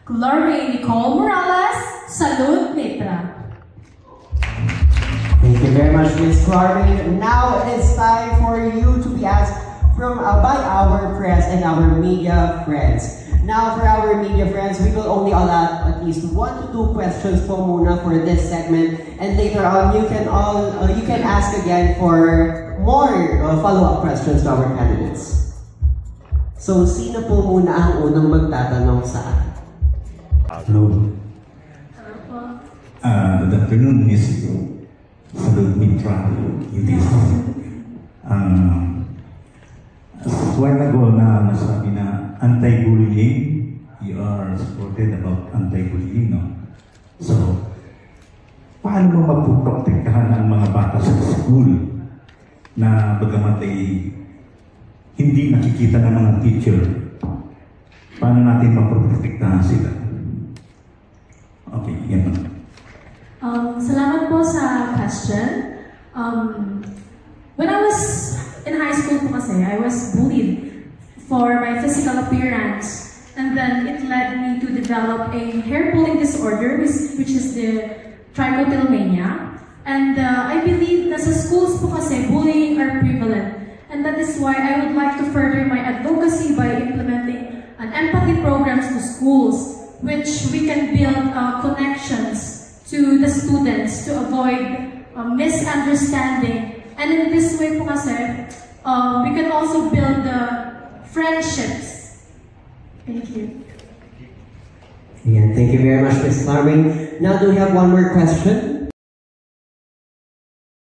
Glory Nicole Morales, Salud Mitra. Thank you very much, Ms. Clarvin. Now it is time for you to be asked by our friends and our media friends. Now for our media friends, we will only allow at least 1 to 2 questions po muna for this segment, and later on you can ask again for more follow-up questions to our candidates. So sino po muna ang unang magtatanong sa akin? Hello. Good afternoon, Ms. Salud Mitra. A while ago na nasabi na anti-bullying, you are supported about anti-bullying, no? So, paano mo magpuprotektahan ang mga bata sa school na bagamat ay hindi nakikita ng mga teacher? Paano natin maprotektahan sila? Okay, yan po. Salamat po sa question. When I was in high school po kasi, I was bullied for my physical appearance. And then it led me to develop a hair pulling disorder, which is the trichotillomania. And I believe na sa schools po kasi, bullying are prevalent. And that is why I would like to further my advocacy by implementing an empathy programs to schools, which we can build connections to the students to avoid misunderstanding. And in this way po kasi, we can also build the friendships. Thank you. Yeah, thank you very much, Ms. Clarvin. Now do we have one more question?